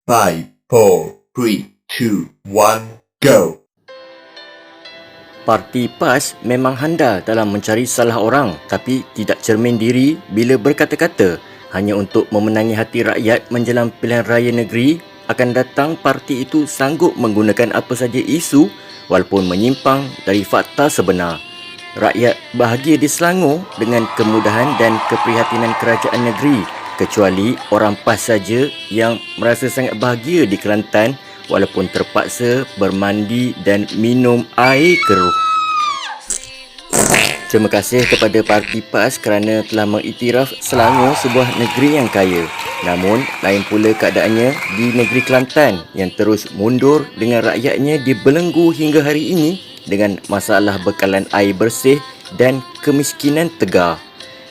5, 4, 3, 2, 1, go! Parti PAS memang handal dalam mencari salah orang tapi tidak cermin diri bila berkata-kata hanya untuk memenangi hati rakyat menjelang pilihan raya negeri akan datang. Parti itu sanggup menggunakan apa saja isu walaupun menyimpang dari fakta sebenar. Rakyat bahagia di Selangor dengan kemudahan dan keprihatinan kerajaan negeri, kecuali orang PAS saja yang merasa sangat bahagia di Kelantan walaupun terpaksa bermandi dan minum air keruh. Terima kasih kepada Parti PAS kerana telah mengiktiraf Selangor sebuah negeri yang kaya. Namun, lain pula keadaannya di negeri Kelantan yang terus mundur dengan rakyatnya dibelenggu hingga hari ini dengan masalah bekalan air bersih dan kemiskinan tegar.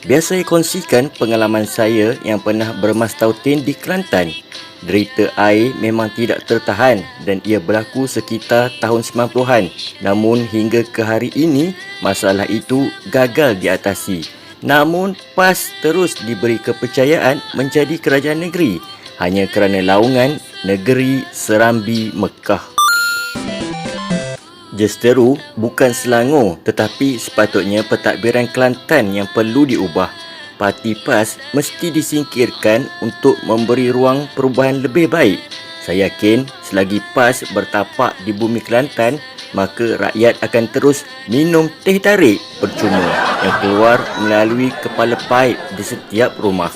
Biasa saya kongsikan pengalaman saya yang pernah bermastautin di Kelantan. Derita air memang tidak tertahan dan ia berlaku sekitar tahun 90-an. Namun hingga ke hari ini, masalah itu gagal diatasi. Namun PAS terus diberi kepercayaan menjadi kerajaan negeri hanya kerana laungan negeri Serambi Mekah. Jesteru bukan Selangor tetapi sepatutnya pentadbiran Kelantan yang perlu diubah. Parti PAS mesti disingkirkan untuk memberi ruang perubahan lebih baik. Saya yakin selagi PAS bertapak di bumi Kelantan, maka rakyat akan terus minum teh tarik percuma yang keluar melalui kepala paip di setiap rumah.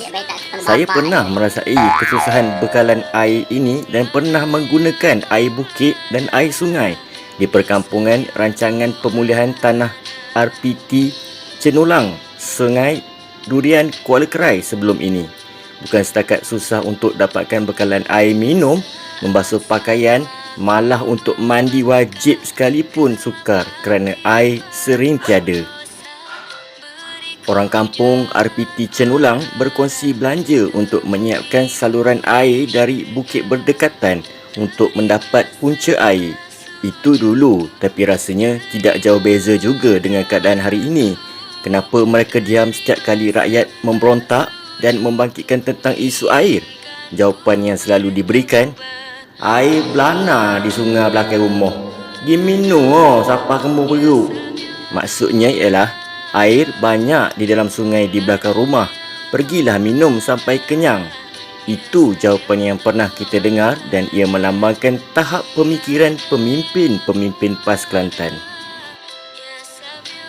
Saya pernah merasai kesusahan bekalan air ini dan pernah menggunakan air bukit dan air sungai di perkampungan rancangan pemulihan tanah RPT Cenulang, Sungai Durian, Kuala Kerai sebelum ini. Bukan setakat susah untuk dapatkan bekalan air minum, membasuh pakaian, malah untuk mandi wajib sekalipun sukar kerana air sering tiada. Orang kampung RPT Cenulang berkongsi belanja untuk menyiapkan saluran air dari bukit berdekatan untuk mendapat punca air. Itu dulu, tapi rasanya tidak jauh beza juga dengan keadaan hari ini. Kenapa mereka diam setiap kali rakyat memberontak dan membangkitkan tentang isu air? Jawapan yang selalu diberikan, air belana di sungai belakang rumah. Dia minum siapa kamu perut. Maksudnya ialah air banyak di dalam sungai di belakang rumah. Pergilah minum sampai kenyang. Itu jawapan yang pernah kita dengar dan ia melambangkan tahap pemikiran pemimpin-pemimpin PAS Kelantan.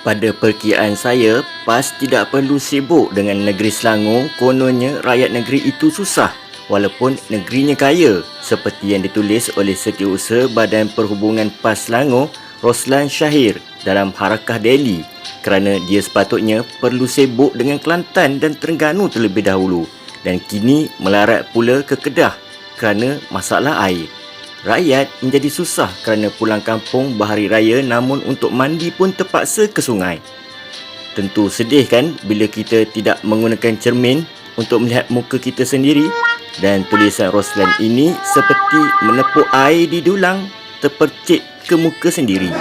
Pada perkiraan saya, PAS tidak perlu sibuk dengan negeri Selangor. Kononnya rakyat negeri itu susah walaupun negerinya kaya, seperti yang ditulis oleh Setiausaha Badan Perhubungan PAS Selangor, Roslan Syahir dalam Harakah Daily, kerana dia sepatutnya perlu sibuk dengan Kelantan dan Terengganu terlebih dahulu dan kini melarat pula ke Kedah kerana masalah air. Rakyat menjadi susah kerana pulang kampung berhari raya namun untuk mandi pun terpaksa ke sungai. Tentu sedih kan bila kita tidak menggunakan cermin untuk melihat muka kita sendiri, dan tulisan Roslan ini seperti menepuk air di dulang terpercik ke muka sendiri.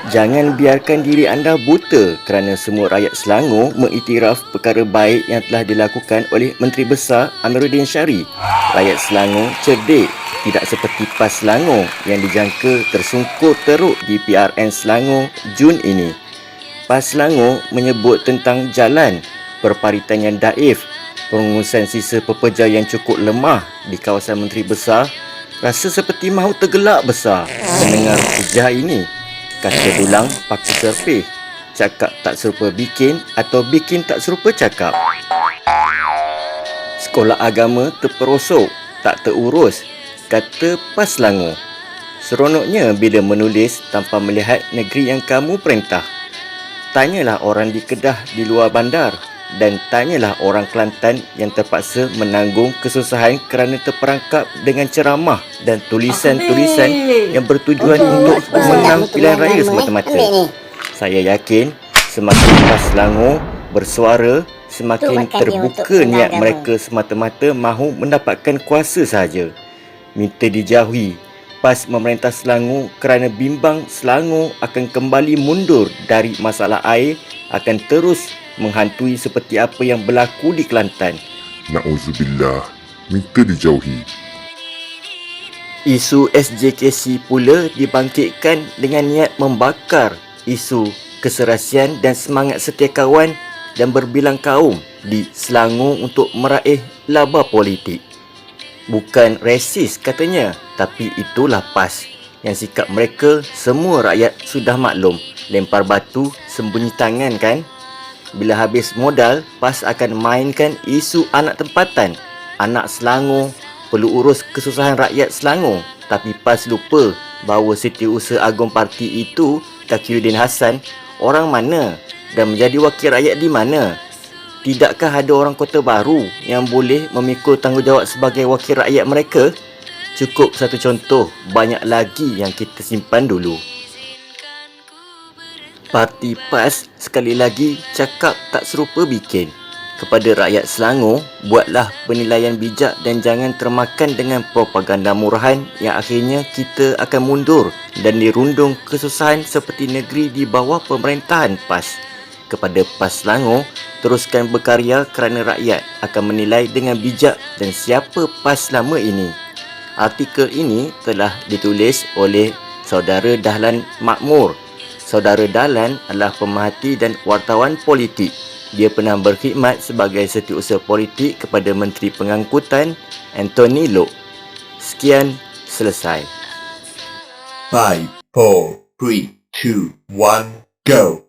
Jangan biarkan diri anda buta kerana semua rakyat Selangor mengiktiraf perkara baik yang telah dilakukan oleh Menteri Besar Amiruddin Syari. Rakyat Selangor cerdik, tidak seperti PAS Selangor yang dijangka tersungkur teruk di PRN Selangor Jun ini. PAS Selangor menyebut tentang jalan, perparitan yang daif, pengurusan sisa pekerja yang cukup lemah di kawasan Menteri Besar. Rasa seperti mahu tergelak besar mendengar hujah ini. Kata dulang paku serpih, cakap tak serupa bikin atau bikin tak serupa cakap. Sekolah agama terperosok, tak terurus, kata PAS Selangor. Seronoknya bila menulis tanpa melihat negeri yang kamu perintah. Tanyalah orang di Kedah di luar bandar dan tanyalah orang Kelantan yang terpaksa menanggung kesusahan kerana terperangkap dengan ceramah dan tulisan-tulisan yang bertujuan untuk menang pilihan raya semata-mata. Saya yakin semakin PAS Selangor bersuara, semakin terbuka niat mereka semata-mata mahu mendapatkan kuasa sahaja. Minta dijauhi PAS memerintah Selangor kerana bimbang Selangor akan kembali mundur dari masalah air akan terus menghantui seperti apa yang berlaku di Kelantan. Na'udzubillah. minta dijauhi. Isu SJKC pula dibangkitkan dengan niat membakar isu keserasian dan semangat setiakawan dan berbilang kaum di Selangor untuk meraih laba politik. Bukan resis katanya, tapi itulah PAS yang sikap mereka semua rakyat sudah maklum. Lempar batu sembunyi tangan kan? Bila habis modal, PAS akan mainkan isu anak tempatan. Anak Selangor perlu urus kesusahan rakyat Selangor. Tapi PAS lupa bahawa Setiausaha Agung parti itu, Taqiyuddin Hassan, orang mana dan menjadi wakil rakyat di mana? Tidakkah ada orang Kota Baru yang boleh memikul tanggungjawab sebagai wakil rakyat mereka? Cukup satu contoh, banyak lagi yang kita simpan dulu. Parti PAS sekali lagi cakap tak serupa bikin. Kepada rakyat Selangor, buatlah penilaian bijak dan jangan termakan dengan propaganda murahan yang akhirnya kita akan mundur dan dirundung kesusahan seperti negeri di bawah pemerintahan PAS. Kepada PAS Selangor, teruskan berkarya kerana rakyat akan menilai dengan bijak dan siapa PAS selama ini. Artikel ini telah ditulis oleh Saudara Dahlan Makmur. Saudara Dahlan adalah pemerhati dan wartawan politik. Dia pernah berkhidmat sebagai setiausaha politik kepada Menteri Pengangkutan Anthony Loke. Sekian, selesai. 5, 4, 3, 2, 1, go!